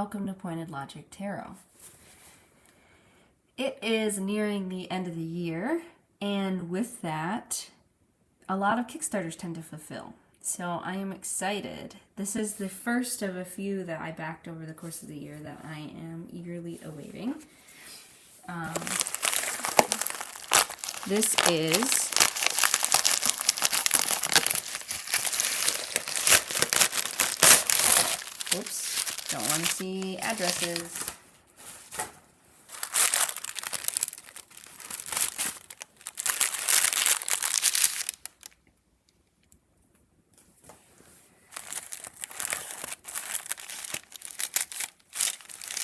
welcome to Pointed Logic Tarot. It is nearing the end of the year, and with that, a lot of Kickstarters tend to fulfill. So I am excited. This is the first of a few that I backed over the course of the year that I am eagerly awaiting. This is oops, don't want to see addresses.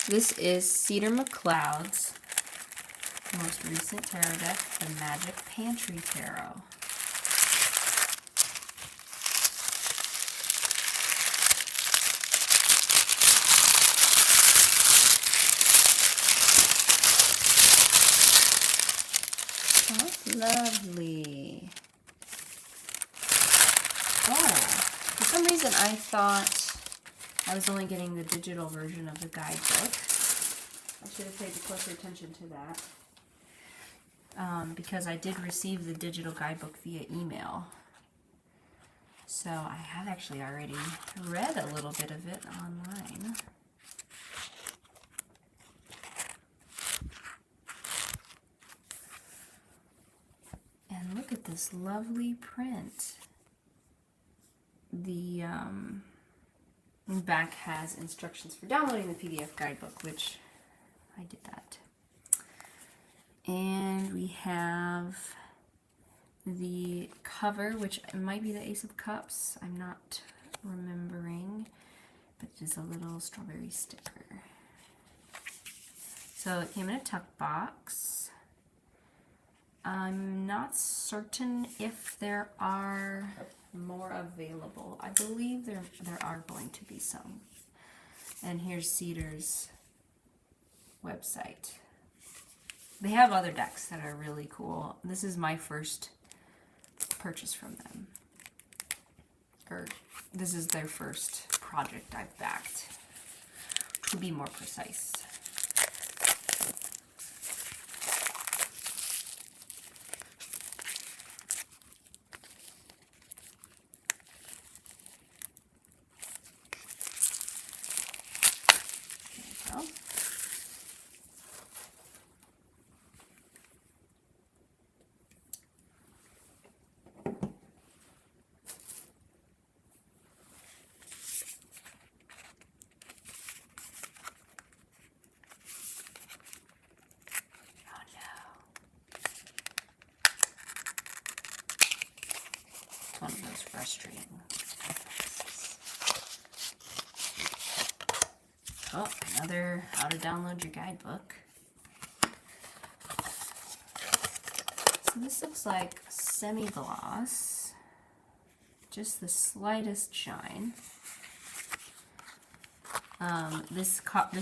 This is Cedar McCloud's most recent tarot deck, the Magic Pantry Tarot. Oh, lovely. Oh, for some reason I thought I was only getting the digital version of the guidebook. I should have paid closer attention to that. Because I did receive the digital guidebook via email. So I have actually already read a little bit of it online. And look at this lovely print. The back has instructions for downloading the PDF guidebook, which I did that. And we have the cover, which might be the Ace of Cups. I'm not remembering, but it is a little strawberry sticker. So it came in a tuck box. I'm not certain if there are more available. I believe there are going to be some. And here's Cedar's website. They have other decks that are really cool. This is my first purchase from them. Or this is their first project I've backed, to be more precise. One of those frustrating. Oh, another how to download your guidebook. So this looks like semi-gloss, just the slightest shine. This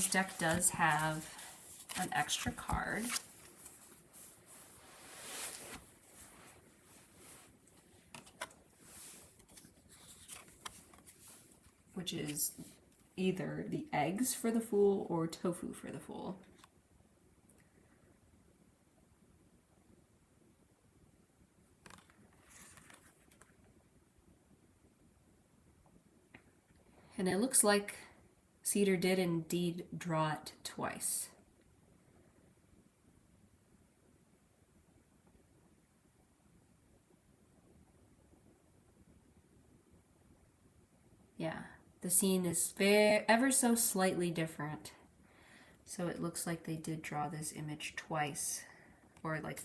deck does have an extra card. Which is either the eggs for the Fool or tofu for the Fool. And it looks like Cedar did indeed draw it twice. Yeah. The scene is ever so slightly different. So it looks like they did draw this image twice. Or like,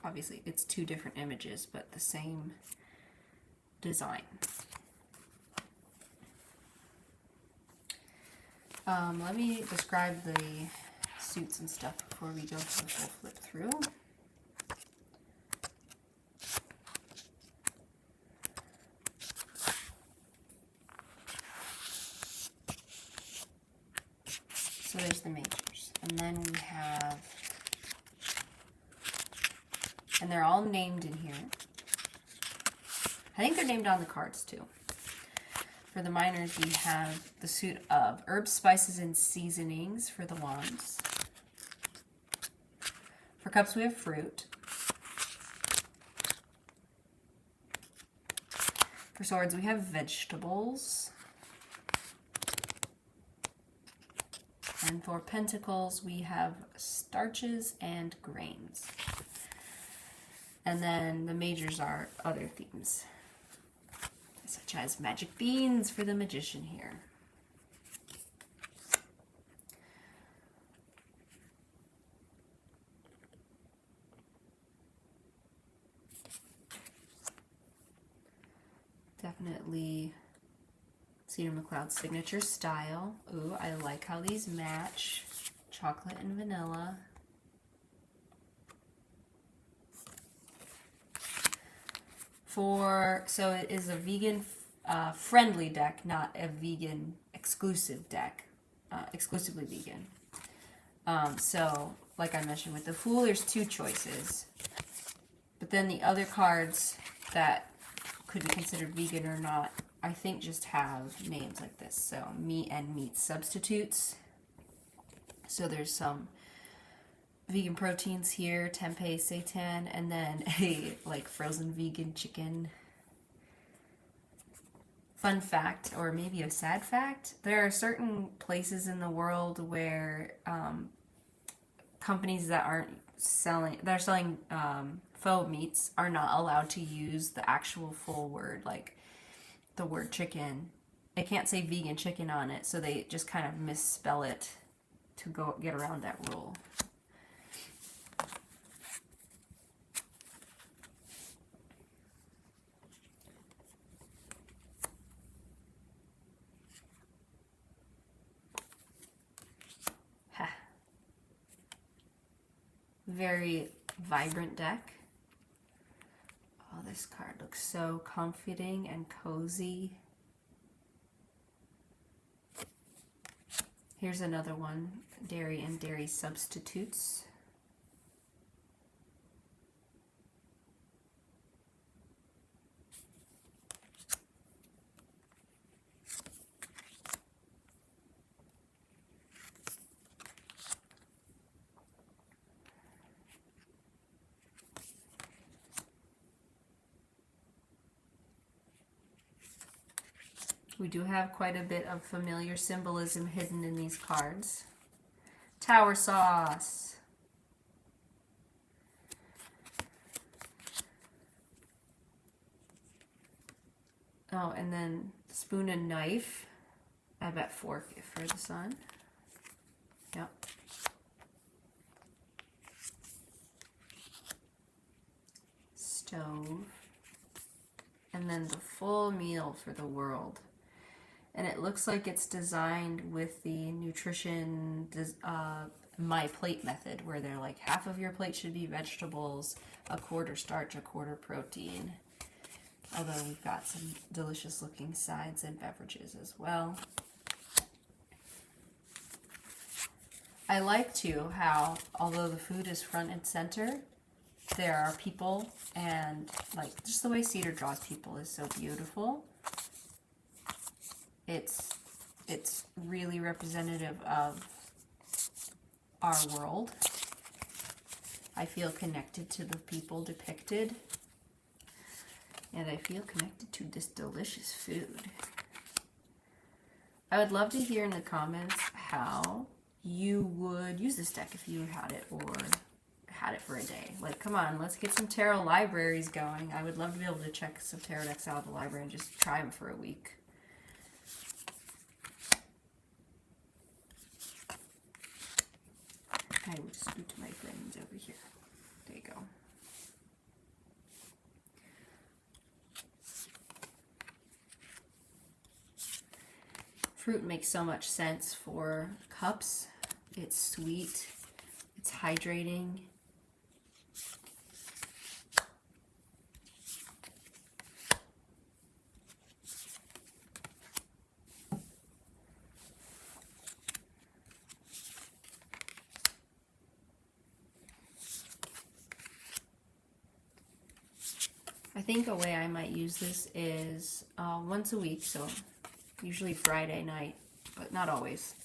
obviously it's two different images, but the same design. Let me describe the suits and stuff before we go to the full flip through. So there's the majors, and then we have, and they're all named in here. I think they're named on the cards too. For the minors, we have the suit of herbs, spices, and seasonings for the wands. For cups, we have fruit. For swords, we have vegetables. And for pentacles, we have starches and grains. And then the majors are other themes, such as magic beans for the magician here. Definitely Cedar McCloud's signature style. Ooh, I like how these match. Chocolate and vanilla. So it is a vegan friendly deck, not a vegan exclusive deck. Exclusively vegan. So, like I mentioned with the Fool, there's two choices. But then the other cards that could be considered vegan or not, I think just have names like this. So meat and meat substitutes. So there's some vegan proteins here, tempeh, seitan, and then a like frozen vegan chicken. Fun fact, or maybe a sad fact, there are certain places in the world where companies that are selling faux meats are not allowed to use the actual full word, like the word chicken. They can't say vegan chicken on it, so they just kind of misspell it to get around that rule. Very vibrant deck. Oh, this card looks so comforting and cozy. Here's another one, dairy and dairy substitutes. We do have quite a bit of familiar symbolism hidden in these cards. Tower sauce. Oh, and then spoon and knife. I bet fork for the sun. Yep. Stove. And then the full meal for the world. And it looks like it's designed with the nutrition my plate method, where they're like half of your plate should be vegetables, a quarter starch, a quarter protein. Although we've got some delicious looking sides and beverages as well. I like too how, although the food is front and center, there are people, and like just the way Cedar draws people is so beautiful. It's really representative of our world. I feel connected to the people depicted, and I feel connected to this delicious food. I would love to hear in the comments how you would use this deck if you had it, or had it for a day. Like, come on, let's get some tarot libraries going. I would love to be able to check some tarot decks out of the library and just try them for a week. I would scoot my friends over here. There you go. Fruit makes so much sense for cups. It's sweet. It's hydrating. I think a way I might use this is once a week, so usually Friday night, but not always.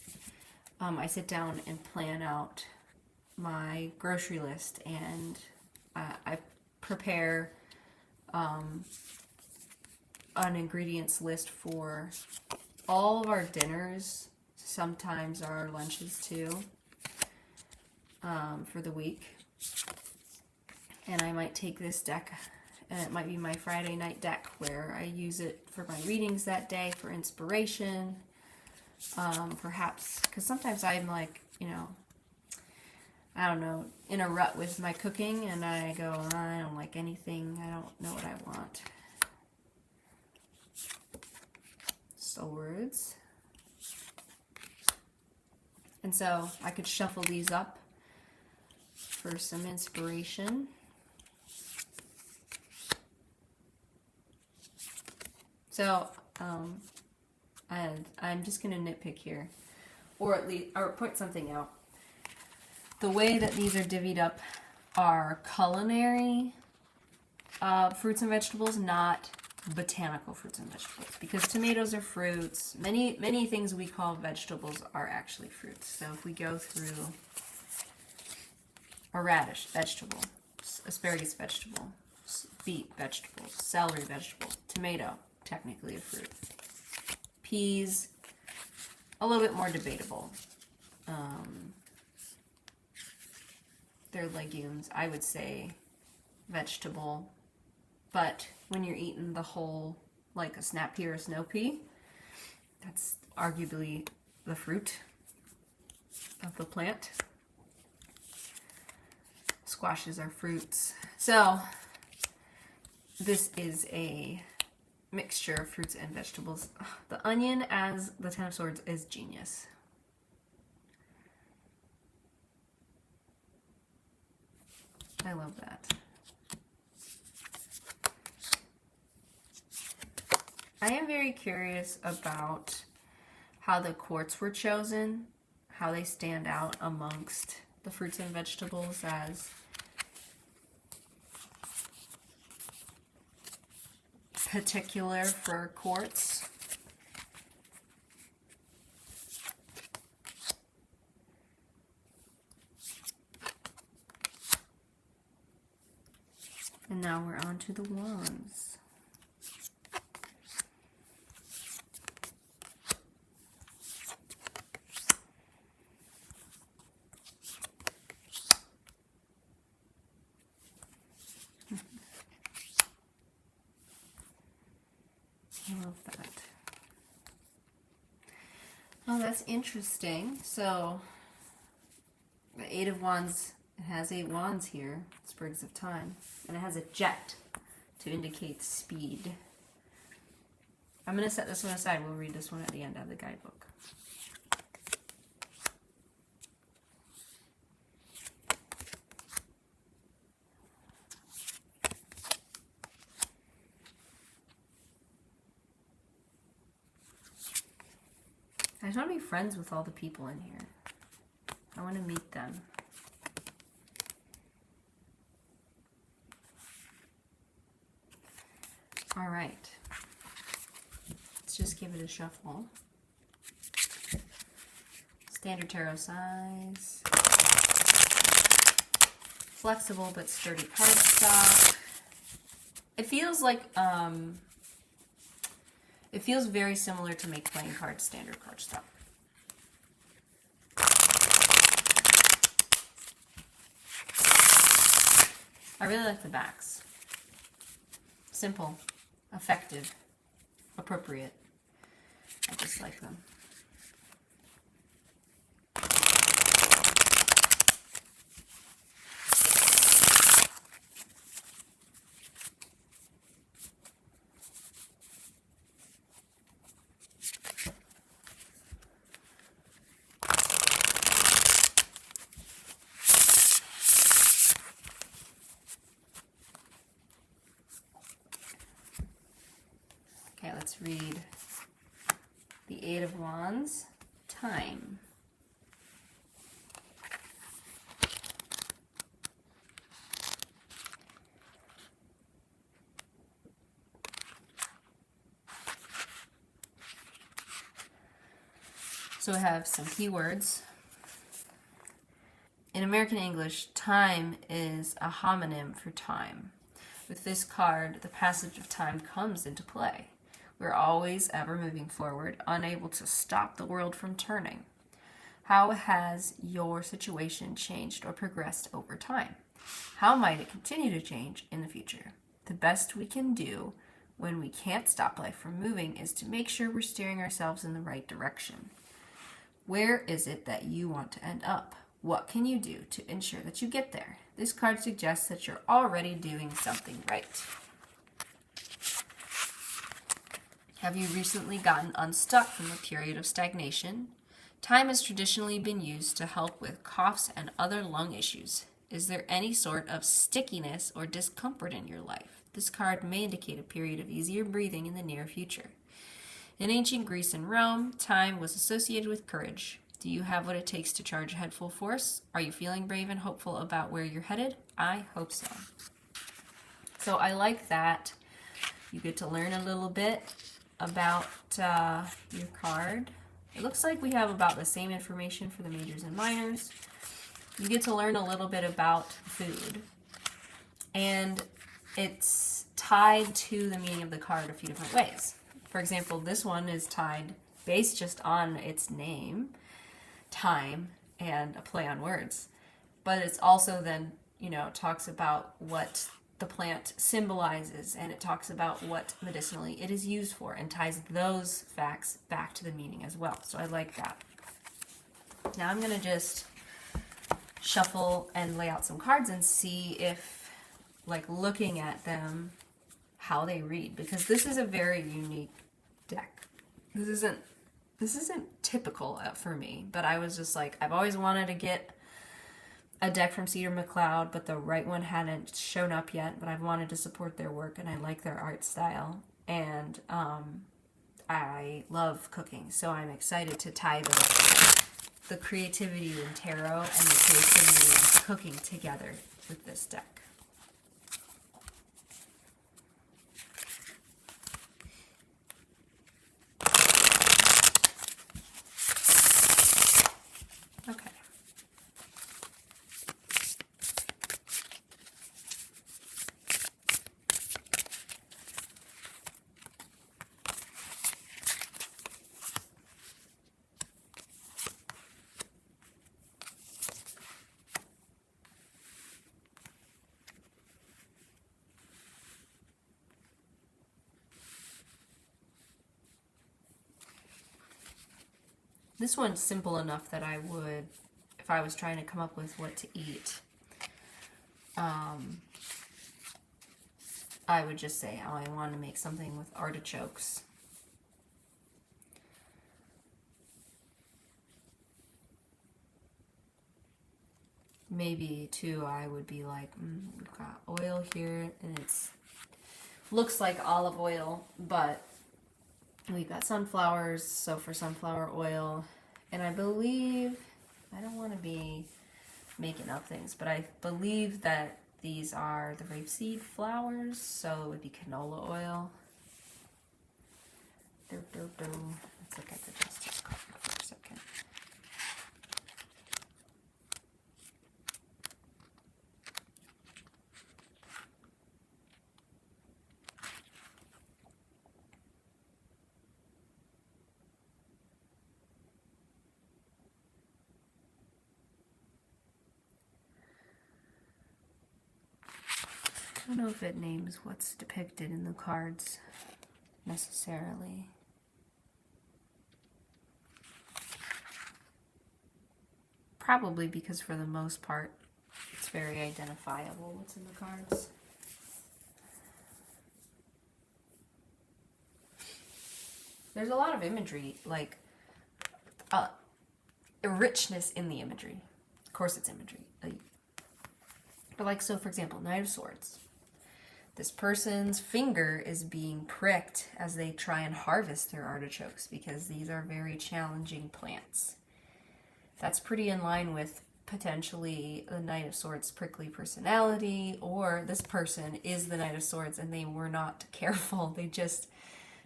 I sit down and plan out my grocery list, and I prepare an ingredients list for all of our dinners, sometimes our lunches too, for the week. And I might take this deck, and it might be my Friday night deck, where I use it for my readings that day, for inspiration, perhaps, because sometimes I'm like, you know, I don't know, in a rut with my cooking, and I go, I don't like anything, I don't know what I want. Swords. And so I could shuffle these up for some inspiration. So I'm just going to nitpick here, or point something out. The way that these are divvied up are culinary fruits and vegetables, not botanical fruits and vegetables, because tomatoes are fruits. Many things we call vegetables are actually fruits. So if we go through a radish, vegetable, asparagus, vegetable, beet, vegetable, celery, vegetable, tomato, technically a fruit, peas, a little bit more debatable. They're legumes, I would say vegetable, but when you're eating the whole, like a snap pea or a snow pea, that's arguably the fruit of the plant. Squashes are fruits. So this is a mixture of fruits and vegetables. The onion as the Ten of Swords is genius. I love that. I am very curious about how the quartz were chosen, how they stand out amongst the fruits and vegetables as particular for quartz. And now we're on to the wands. I love that. Oh, that's interesting. So, the Eight of Wands, it has 8 wands here, sprigs of time, and it has a jet to indicate speed. I'm going to set this one aside. We'll read this one at the end of the guidebook. I just want to be friends with all the people in here. I want to meet them. All right. Let's just give it a shuffle. Standard tarot size. Flexible but sturdy cardstock. It feels like it feels very similar to make playing cards standard cardstock. I really like the backs. Simple, effective, appropriate. I just like them. Okay, let's read the Eight of Wands, time. So I have some keywords. In American English, time is a homonym for time. With this card, the passage of time comes into play. We're always ever moving forward, unable to stop the world from turning. How has your situation changed or progressed over time? How might it continue to change in the future? The best we can do when we can't stop life from moving is to make sure we're steering ourselves in the right direction. Where is it that you want to end up? What can you do to ensure that you get there? This card suggests that you're already doing something right. Have you recently gotten unstuck from a period of stagnation? Time has traditionally been used to help with coughs and other lung issues. Is there any sort of stickiness or discomfort in your life? This card may indicate a period of easier breathing in the near future. In ancient Greece and Rome, time was associated with courage. Do you have what it takes to charge ahead full force? Are you feeling brave and hopeful about where you're headed? I hope so. So I like that. You get to learn a little bit about your card. It looks like we have about the same information for the majors and minors. You get to learn a little bit about food. And it's tied to the meaning of the card a few different ways. For example, this one is tied based just on its name, time, and a play on words. But it's also then, talks about what the plant symbolizes, and it talks about what medicinally it is used for, and ties those facts back to the meaning as well. So I like that. Now I'm going to just shuffle and lay out some cards and see if, looking at them, how they read, because this is a very unique deck. This isn't typical for me, but I was just like, I've always wanted to get a deck from Cedar McCloud, but the right one hadn't shown up yet, but I've wanted to support their work, and I like their art style, and I love cooking, so I'm excited to tie the creativity in tarot and the creativity in cooking together with this deck. Okay. This one's simple enough that I would, if I was trying to come up with what to eat, I would just say, oh, I want to make something with artichokes. Maybe, too, I would be like, we've got oil here, and it's looks like olive oil, but we've got sunflowers, so for sunflower oil, and I believe, I don't want to be making up things, but I believe that these are the rapeseed flowers, so it would be canola oil. Let's look at the justice card for a second. I don't know if it names what's depicted in the cards necessarily. Probably because for the most part it's very identifiable what's in the cards. There's a lot of imagery, like a richness in the imagery. Of course it's imagery. But so for example, Knight of Swords. This person's finger is being pricked as they try and harvest their artichokes because these are very challenging plants. That's pretty in line with potentially the Knight of Swords' prickly personality, or this person is the Knight of Swords and they were not careful. They just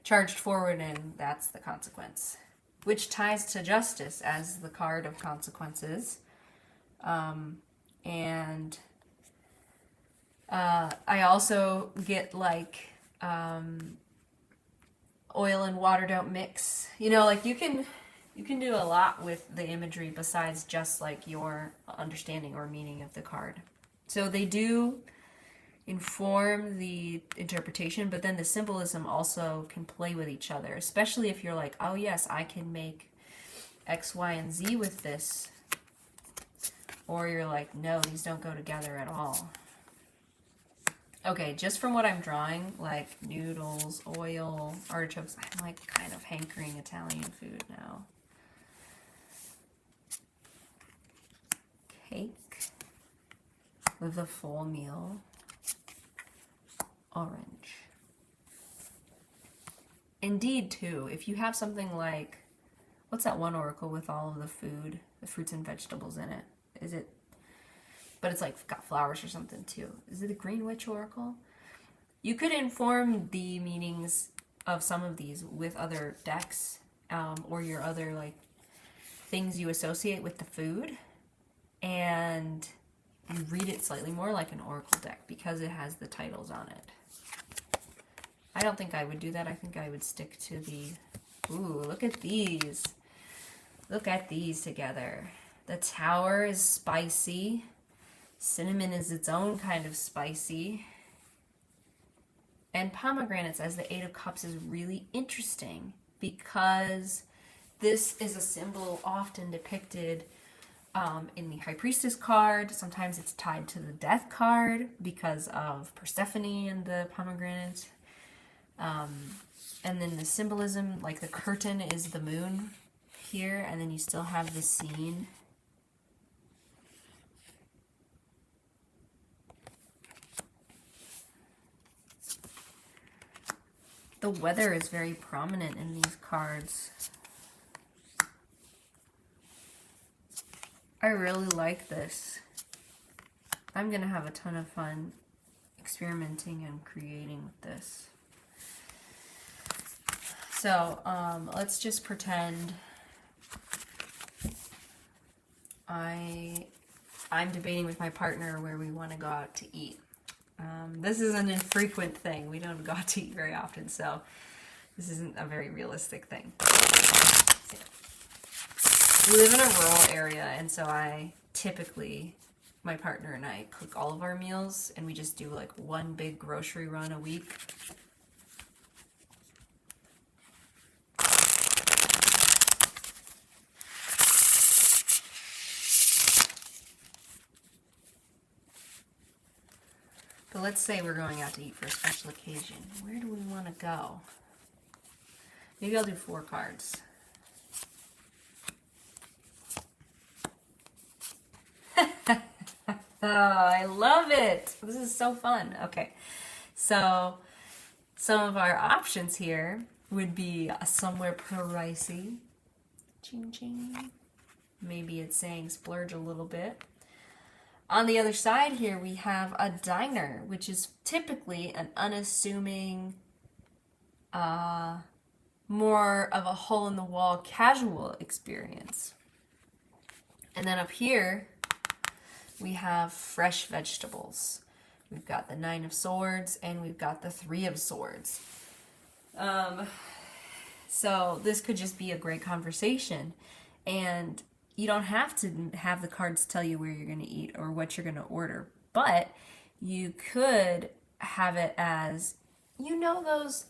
charged forward and that's the consequence. which ties to justice as the card of consequences. And I also get like oil and water don't mix. You know, like you can do a lot with the imagery besides just like your understanding or meaning of the card. So they do inform the interpretation, but then the symbolism also can play with each other, especially if you're like, oh yes, I can make X, Y, and Z with this. Or you're like, no, these don't go together at all. Okay, just from what I'm drawing, like noodles, oil, artichokes, I'm like kind of hankering Italian food now. Cake with a full meal. Orange. Indeed, too, if you have something like, what's that one oracle with all of the food, the fruits and vegetables in it? Is it, but it's like got flowers or something too. Is it the Green Witch Oracle? You could inform the meanings of some of these with other decks, or your other like things you associate with the food, and you read it slightly more like an oracle deck because it has the titles on it. I don't think I would do that. I think I would stick to the, ooh, look at these. Look at these together. The Tower is spicy. Cinnamon is its own kind of spicy. And pomegranates as the Eight of Cups is really interesting because this is a symbol often depicted in the High Priestess card. Sometimes it's tied to the Death card because of Persephone and the pomegranate. And then the symbolism, like the curtain is the moon here, and then you still have the scene. The weather is very prominent in these cards. I really like this. I'm going to have a ton of fun experimenting and creating with this. So, let's just pretend I'm debating with my partner where we want to go out to eat. This is an infrequent thing. We don't go out to eat very often, so this isn't a very realistic thing. We live in a rural area, and so my partner and I cook all of our meals, and we just do like one big grocery run a week. But let's say we're going out to eat for a special occasion. Where do we want to go? Maybe I'll do 4 cards. Oh, I love it. This is so fun. Okay, so some of our options here would be somewhere pricey. Ching ching. Maybe it's saying splurge a little bit. On the other side here, we have a diner, which is typically an unassuming, more of a hole-in-the-wall casual experience. And then up here, we have fresh vegetables. We've got the 9 of Swords, and we've got the 3 of Swords. So this could just be a great conversation. And you don't have to have the cards tell you where you're going to eat or what you're going to order, but you could have it as, you know, those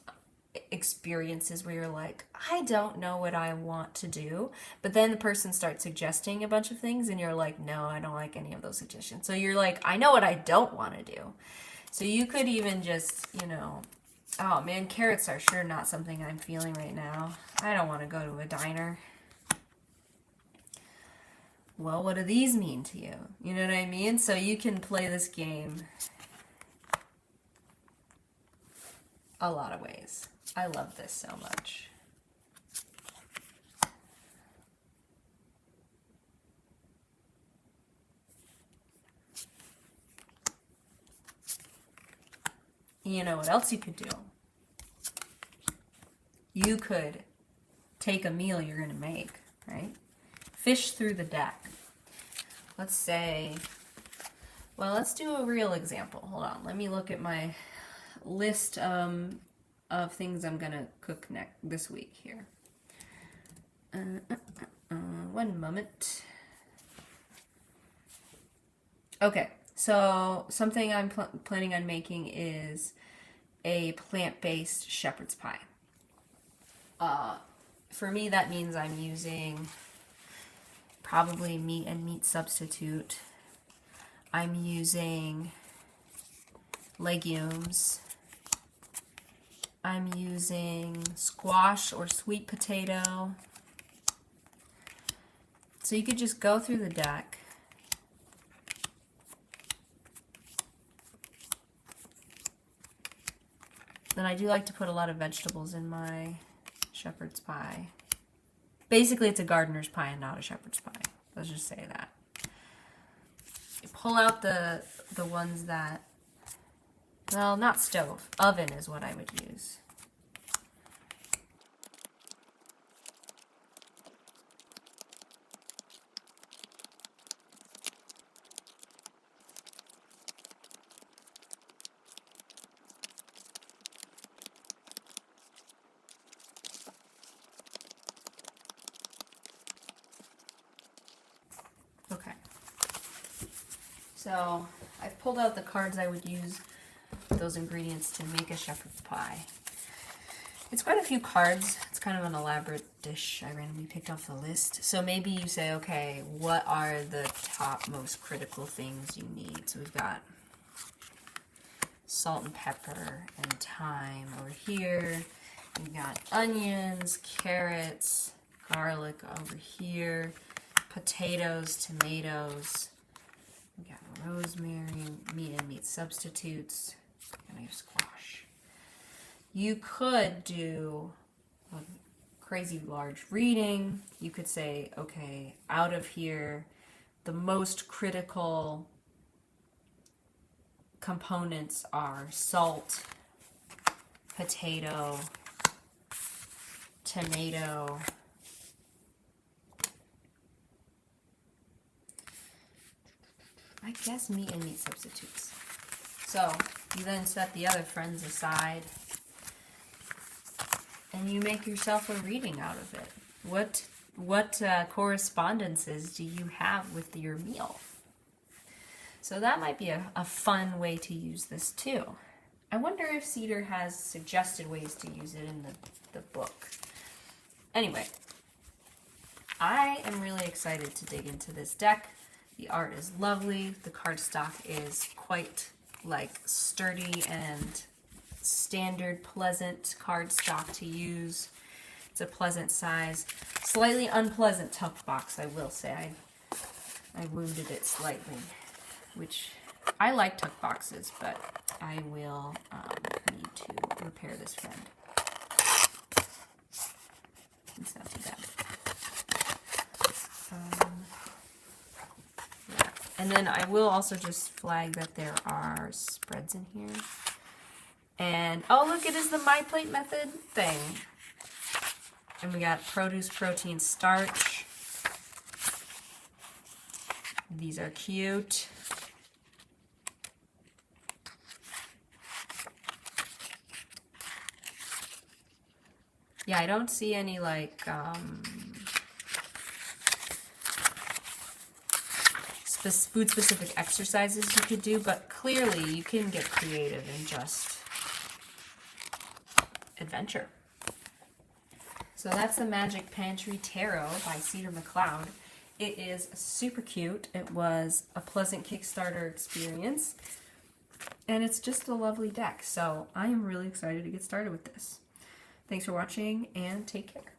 experiences where you're like, I don't know what I want to do, but then the person starts suggesting a bunch of things and you're like, no, I don't like any of those suggestions. So you're like, I know what I don't want to do. So you could even just, you know, oh man, carrots are sure not something I'm feeling right now. I don't want to go to a diner. Well, what do these mean to you? You know what I mean? So you can play this game a lot of ways. I love this so much. You know what else you could do? You could take a meal you're going to make, right? Fish through the deck. Let's say, well, let's do a real example. Hold on. Let me look at my list of things I'm going to cook this week here. One moment. Okay, so something I'm planning on making is a plant-based shepherd's pie. For me, that means I'm using probably meat and meat substitute. I'm using legumes. I'm using squash or sweet potato. So you could just go through the deck. Then I do like to put a lot of vegetables in my shepherd's pie. Basically, it's a gardener's pie and not a shepherd's pie. Let's just say that. You pull out the ones that, well, not stove. Oven is what I would use. Okay, so I've pulled out the cards I would use those ingredients to make a shepherd's pie. It's quite a few cards. It's kind of an elaborate dish I randomly picked off the list. So maybe you say, okay, what are the top most critical things you need? So we've got salt and pepper and thyme over here. We've got onions, carrots, garlic over here. Potatoes, tomatoes, we got rosemary, meat and meat substitutes, and I have squash. You could do a crazy large reading. You could say, okay, out of here, the most critical components are salt, potato, tomato, I guess meat and meat substitutes. So you then set the other friends aside and you make yourself a reading out of it. What correspondences do you have with your meal? So that might be a fun way to use this too. I wonder if Cedar has suggested ways to use it in the book. Anyway, I am really excited to dig into this deck. The art is lovely. The cardstock is quite sturdy and standard, pleasant cardstock to use. It's a pleasant size. Slightly unpleasant tuck box, I will say. I wounded it slightly, which I like tuck boxes, but I will need to repair this friend. It's not too bad. And then I will also just flag that there are spreads in here. And, oh look, it is the My Plate method thing. And we got produce, protein, starch. These are cute. Yeah, I don't see any food-specific exercises you could do, but clearly you can get creative and just adventure. So that's the Magic Pantry Tarot by Cedar McCloud. It is super cute. It was a pleasant Kickstarter experience, and it's just a lovely deck. So I am really excited to get started with this. Thanks for watching, and take care.